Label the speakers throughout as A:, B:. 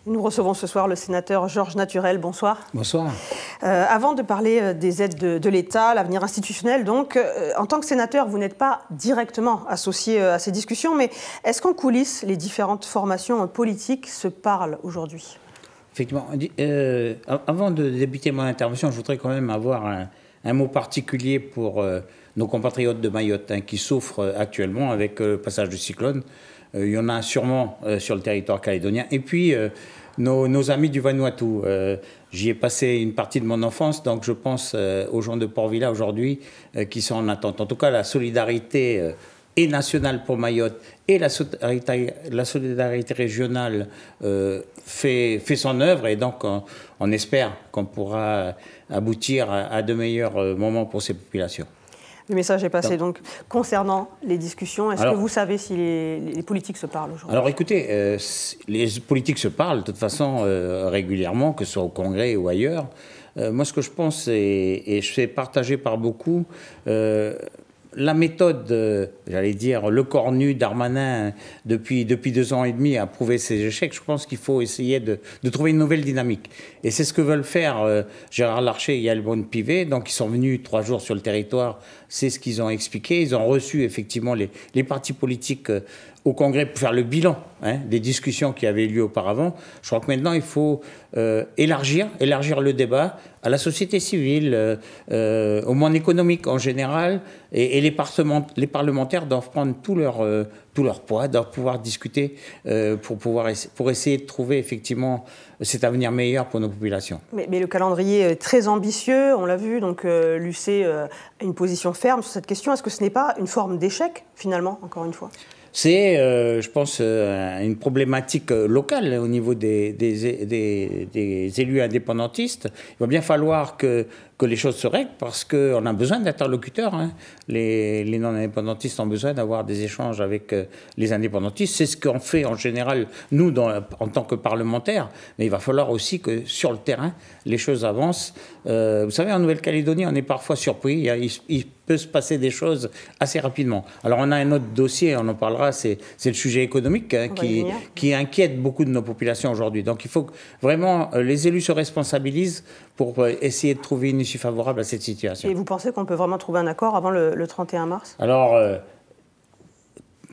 A: Nous recevons ce soir le sénateur Georges Naturel. Bonsoir.
B: Bonsoir.
A: Avant de parler des aides de l'État, l'avenir institutionnel, donc, en tant que sénateur, vous n'êtes pas directement associé à ces discussions, mais est-ce qu'en coulisses, les différentes formations politiques se parlent aujourd'hui?
B: Effectivement. Avant de débuter mon intervention, je voudrais quand même avoir un mot particulier pour nos compatriotes de Mayotte qui souffrent actuellement avec le passage du cyclone. Il y en a sûrement sur le territoire calédonien. Et puis, nos amis du Vanuatu. J'y ai passé une partie de mon enfance, donc je pense aux gens de Port-Vila aujourd'hui qui sont en attente. En tout cas, la solidarité est nationale pour Mayotte et la solidarité régionale fait son œuvre. Et donc, on espère qu'on pourra aboutir à de meilleurs moments pour ces populations.
A: Le message est passé. Donc, concernant les discussions, est-ce que vous savez si les politiques se parlent aujourd'hui?
B: Alors écoutez, les politiques se parlent de toute façon régulièrement, que ce soit au Congrès ou ailleurs. Moi, ce que je pense, et je fais partager par beaucoup, la méthode, j'allais dire, le cornu Darmanin, depuis 2 ans et demi, a prouvé ses échecs. Je pense qu'il faut essayer de trouver une nouvelle dynamique. Et c'est ce que veulent faire Gérard Larcher et Yael Braun-Pivet. Donc, ils sont venus 3 jours sur le territoire. C'est ce qu'ils ont expliqué. Ils ont reçu effectivement les partis politiques au Congrès pour faire le bilan des discussions qui avaient eu lieu auparavant. Je crois que maintenant, il faut élargir le débat à la société civile, au monde économique en général, et les parlementaires doivent prendre tout leur poids, doivent pouvoir discuter pour essayer de trouver effectivement cet avenir meilleur pour nos populations.
A: Mais le calendrier est très ambitieux, on l'a vu, donc l'UC a une position ferme sur cette question. Est-ce que ce n'est pas une forme d'échec, finalement, encore une fois ?
B: C'est, je pense, une problématique locale au niveau des élus indépendantistes. Il va bien falloir que les choses se règlent parce qu'on a besoin d'interlocuteurs. Les non-indépendantistes ont besoin d'avoir des échanges avec les indépendantistes. C'est ce qu'on fait en général, nous, en tant que parlementaires. Mais il va falloir aussi que sur le terrain, les choses avancent. Vous savez, en Nouvelle-Calédonie, on est parfois surpris. Il peut se passer des choses assez rapidement. Alors, on a un autre dossier, on en parlera, c'est le sujet économique qui inquiète beaucoup de nos populations aujourd'hui. Donc, il faut que vraiment les élus se responsabilisent pour essayer de trouver une issue favorable à cette situation.
A: Et vous pensez qu'on peut vraiment trouver un accord avant le 31 mars ?
B: Alors,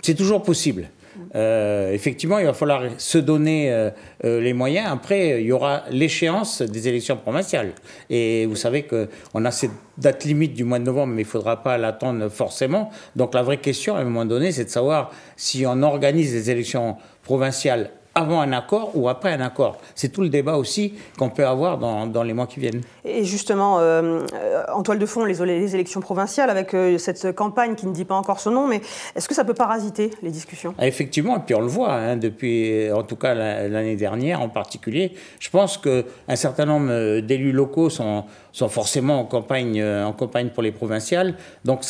B: c'est toujours possible. Effectivement, il va falloir se donner les moyens. Après, il y aura l'échéance des élections provinciales. Et vous savez qu'on a cette date limite du mois de novembre, mais il ne faudra pas l'attendre forcément. Donc la vraie question, à un moment donné, c'est de savoir si on organise les élections provinciales avant un accord ou après un accord. C'est tout le débat aussi qu'on peut avoir dans les mois qui viennent.
A: Et justement, en toile de fond, les élections provinciales, avec cette campagne qui ne dit pas encore son nom, mais est-ce que ça peut parasiter les discussions ?
B: Effectivement, et puis on le voit, depuis, en tout cas l'année dernière en particulier, je pense qu'un certain nombre d'élus locaux sont forcément en campagne pour les provinciales, donc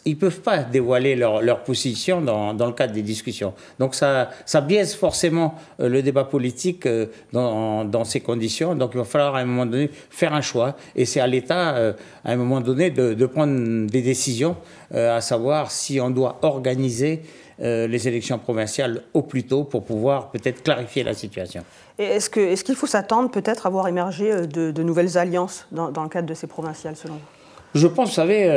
B: ils ne peuvent pas dévoiler leur position dans le cadre des discussions. Donc ça biaise forcément le débat politique dans ces conditions. Donc il va falloir à un moment donné faire un choix. Et c'est à l'État, à un moment donné, de prendre des décisions, à savoir si on doit organiser les élections provinciales au plus tôt pour pouvoir peut-être clarifier la situation.
A: Et est-ce qu'il faut s'attendre peut-être à voir émerger de nouvelles alliances dans le cadre de ces provinciales, selon vous ?
B: Je pense, vous savez,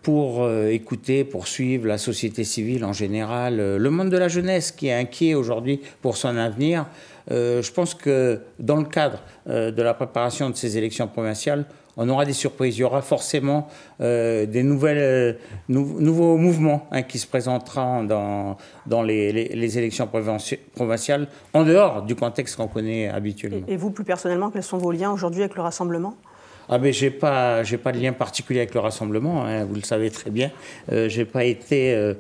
B: pour écouter, pour suivre la société civile en général, le monde de la jeunesse qui est inquiet aujourd'hui pour son avenir, je pense que dans le cadre de la préparation de ces élections provinciales, on aura des surprises. Il y aura forcément des nouveaux mouvements qui se présenteront dans les élections provinciales, en dehors du contexte qu'on connaît habituellement.
A: Et vous, plus personnellement, quels sont vos liens aujourd'hui avec le Rassemblement ?
B: Mais j'ai pas de lien particulier avec le Rassemblement, vous le savez très bien. J'ai pas été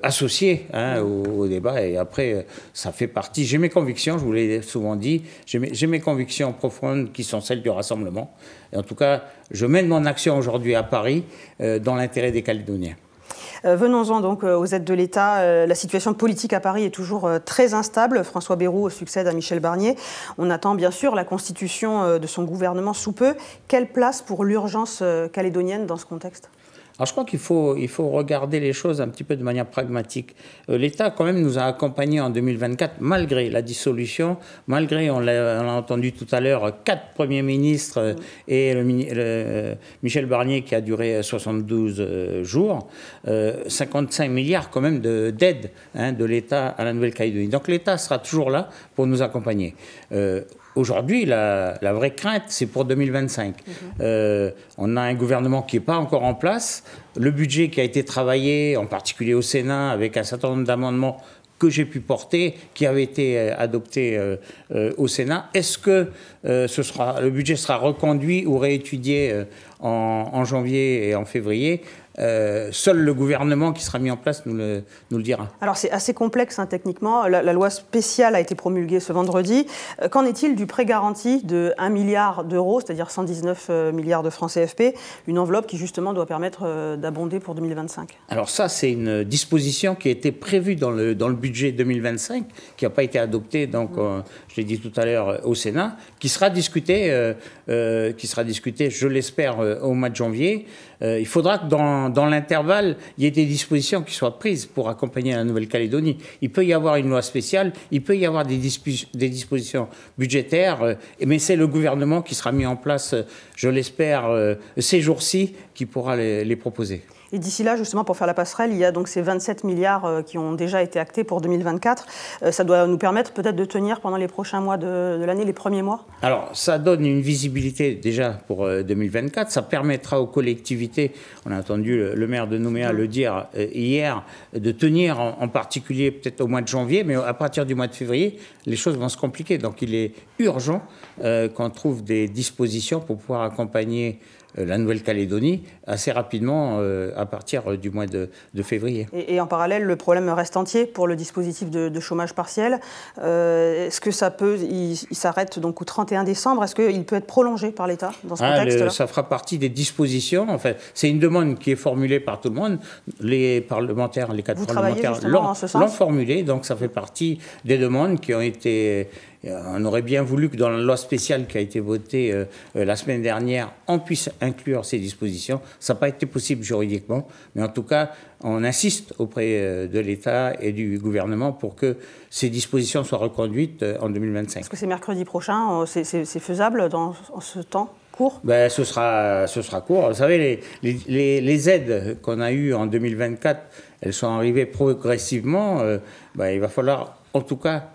B: associé au débat, et après ça fait partie. J'ai mes convictions, je vous l'ai souvent dit. J'ai mes convictions profondes qui sont celles du Rassemblement. Et en tout cas, je mène mon action aujourd'hui à Paris dans l'intérêt des Calédoniens.
A: Venons-en donc aux aides de l'État. La situation politique à Paris est toujours très instable. François Bayrou succède à Michel Barnier. On attend bien sûr la constitution de son gouvernement sous peu. Quelle place pour l'urgence calédonienne dans ce contexte ?
B: Alors je crois qu'il faut regarder les choses un petit peu de manière pragmatique. L'État quand même nous a accompagnés en 2024 malgré la dissolution, malgré, on l'a entendu tout à l'heure, 4 premiers ministres et Michel Barnier qui a duré 72 jours, 55 milliards quand même d'aide de l'État à la Nouvelle-Calédonie. Donc l'État sera toujours là pour nous accompagner. Aujourd'hui, la vraie crainte, c'est pour 2025. On a un gouvernement qui n'est pas encore en place. Le budget qui a été travaillé, en particulier au Sénat, avec un certain nombre d'amendements que j'ai pu porter, qui avaient été adoptés au Sénat. Est-ce que le budget sera reconduit ou réétudié en janvier et en février? Seul le gouvernement qui sera mis en place nous le dira.
A: Alors c'est assez complexe techniquement. La loi spéciale a été promulguée ce vendredi. Qu'en est-il du prêt garanti de 1 milliard d'euros, c'est-à-dire 119 milliards de francs CFP, une enveloppe qui justement doit permettre d'abonder pour 2025?
B: Alors ça, c'est une disposition qui a été prévue dans le budget 2025, qui n'a pas été adoptée, donc je l'ai dit tout à l'heure, au Sénat, qui sera discutée, je l'espère, au mois de janvier. Il faudra que dans l'intervalle, il y ait des dispositions qui soient prises pour accompagner la Nouvelle-Calédonie. Il peut y avoir une loi spéciale, il peut y avoir des dispositions budgétaires, mais c'est le gouvernement qui sera mis en place, je l'espère, ces jours-ci, qui pourra les proposer.
A: Et d'ici là, justement, pour faire la passerelle, il y a donc ces 27 milliards qui ont déjà été actés pour 2024. Ça doit nous permettre peut-être de tenir pendant les prochains mois de l'année, les premiers mois?
B: Alors, ça donne une visibilité déjà pour 2024. Ça permettra aux collectivités, on a entendu le maire de Nouméa le dire hier, de tenir en particulier peut-être au mois de janvier, mais à partir du mois de février, les choses vont se compliquer. Donc, il est urgent qu'on trouve des dispositions pour pouvoir accompagner la Nouvelle-Calédonie assez rapidement à partir du mois de février.
A: Et en parallèle, le problème reste entier pour le dispositif de chômage partiel. Est-ce que il s'arrête donc au 31 décembre? Est-ce qu'il peut être prolongé par l'État dans ce contexte-là?
B: Ça fera partie des dispositions. En fait, c'est une demande qui est formulée par tout le monde. Les parlementaires, les 4 parlementaires l'ont formulée. Donc ça fait partie des demandes qui ont été... On aurait bien voulu que dans la loi spéciale qui a été votée la semaine dernière, on puisse inclure ces dispositions. Ça n'a pas été possible juridiquement, mais en tout cas, on insiste auprès de l'État et du gouvernement pour que ces dispositions soient reconduites en 2025.
A: Est-ce que c'est mercredi prochain? C'est faisable dans ce temps court?
B: Ce sera court. Vous savez, les aides qu'on a eues en 2024, elles sont arrivées progressivement. Il va falloir, en tout cas,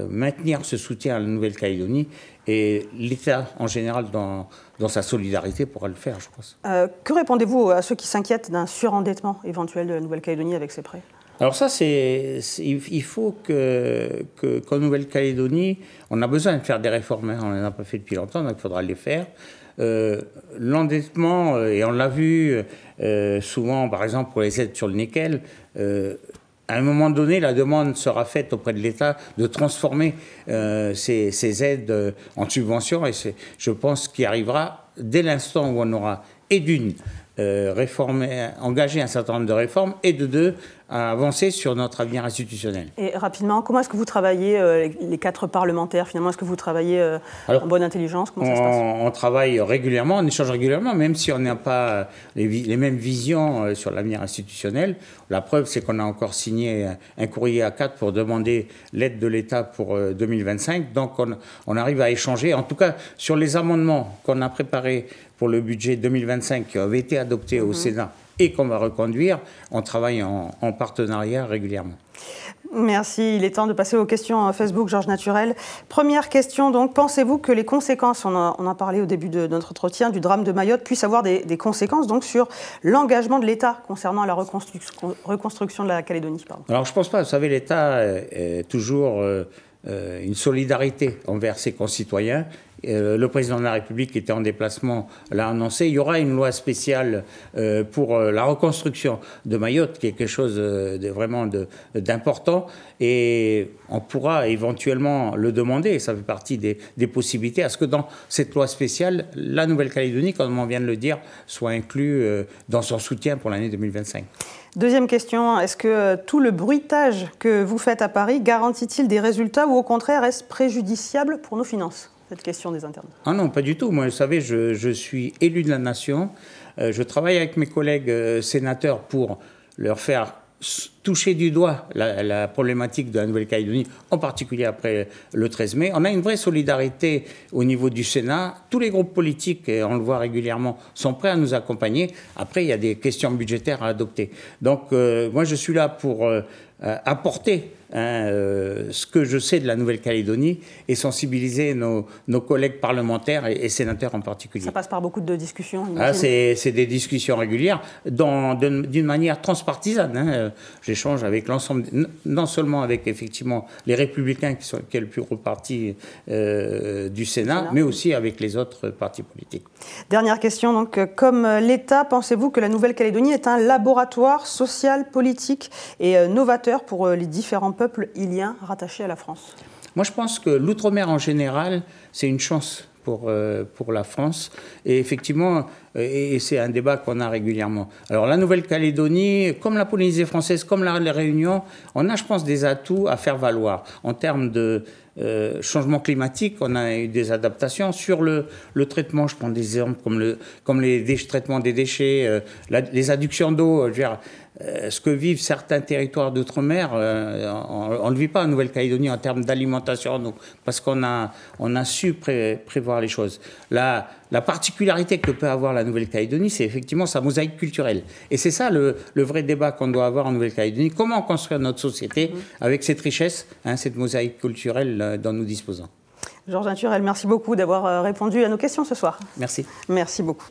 B: maintenir ce soutien à la Nouvelle-Calédonie, et l'État en général dans sa solidarité pourra le faire, je pense.
A: Que répondez-vous à ceux qui s'inquiètent d'un surendettement éventuel de la Nouvelle-Calédonie avec ces prêts? Alors ça,
B: il faut qu'en Nouvelle-Calédonie, on a besoin de faire des réformes. On n'en a pas fait depuis longtemps, donc il faudra les faire. L'endettement, et on l'a vu souvent, par exemple pour les aides sur le nickel, à un moment donné, la demande sera faite auprès de l'État de transformer ces aides en subventions, et je pense qu'il arrivera dès l'instant où on aura, et d'une, engager un certain nombre de réformes, et de deux, à avancer sur notre avenir institutionnel.
A: Et rapidement, comment est-ce que vous travaillez, les 4 parlementaires, finalement? Est-ce que vous travaillez en bonne intelligence? Comment ça se passe?
B: On travaille régulièrement, on échange régulièrement, même si on n'a pas les mêmes visions sur l'avenir institutionnel. La preuve, c'est qu'on a encore signé un courrier A4 pour demander l'aide de l'État pour 2025. Donc on arrive à échanger, en tout cas sur les amendements qu'on a préparés pour le budget 2025 qui avait été adopté au Sénat et qu'on va reconduire, on travaille en partenariat régulièrement.
A: Merci. Il est temps de passer aux questions Facebook, Georges Naturel. Première question, donc, pensez-vous que les conséquences, on a parlé au début de notre entretien, du drame de Mayotte, puissent avoir des conséquences donc, sur l'engagement de l'État concernant la reconstruction de la Calédonie?
B: Alors, je ne pense pas. Vous savez, l'État est toujours une solidarité envers ses concitoyens. Le président de la République était en déplacement, l'a annoncé. Il y aura une loi spéciale pour la reconstruction de Mayotte, qui est quelque chose vraiment d'important. Et on pourra éventuellement le demander, ça fait partie des possibilités, à ce que dans cette loi spéciale, la Nouvelle-Calédonie, comme on vient de le dire, soit inclue dans son soutien pour l'année 2025.
A: Deuxième question, est-ce que tout le bruitage que vous faites à Paris garantit-il des résultats ou au contraire est-ce préjudiciable pour nos finances? Cette question des internautes.
B: Ah non, pas du tout. Moi, vous savez, je suis élu de la nation. Je travaille avec mes collègues sénateurs pour leur faire toucher du doigt la problématique de la Nouvelle-Calédonie, en particulier après le 13 mai. On a une vraie solidarité au niveau du Sénat. Tous les groupes politiques, et on le voit régulièrement, sont prêts à nous accompagner. Après, il y a des questions budgétaires à adopter. Donc, moi, je suis là pour apporter ce que je sais de la Nouvelle-Calédonie et sensibiliser nos collègues parlementaires et sénateurs en particulier.
A: Ça passe par beaucoup de discussions.
B: C'est des discussions régulières d'une manière transpartisane. J'échange avec l'ensemble, non seulement avec effectivement les Républicains qui est le plus gros parti du Sénat, mais aussi avec les autres partis politiques.
A: Dernière question, donc, comme l'État, pensez-vous que la Nouvelle-Calédonie est un laboratoire social, politique et novateur pour les différents peuples iliens rattachés à la France?
B: Moi, je pense que l'outre-mer en général, c'est une chance pour la France. Et effectivement, et c'est un débat qu'on a régulièrement. Alors la Nouvelle-Calédonie, comme la Polynésie française, comme la Réunion, on a, je pense, des atouts à faire valoir. En termes de changement climatique, on a eu des adaptations sur le traitement. Je prends des exemples comme les traitements des déchets, les adductions d'eau. Ce que vivent certains territoires d'outre-mer, on ne le vit pas en Nouvelle-Calédonie en termes d'alimentation, parce qu'on a su prévoir les choses. La particularité que peut avoir la Nouvelle-Calédonie, c'est effectivement sa mosaïque culturelle. Et c'est ça le vrai débat qu'on doit avoir en Nouvelle-Calédonie. Comment construire notre société avec cette richesse, cette mosaïque culturelle dont nous disposons.
A: Georges Naturel, merci beaucoup d'avoir répondu à nos questions ce soir.
B: Merci.
A: Merci beaucoup.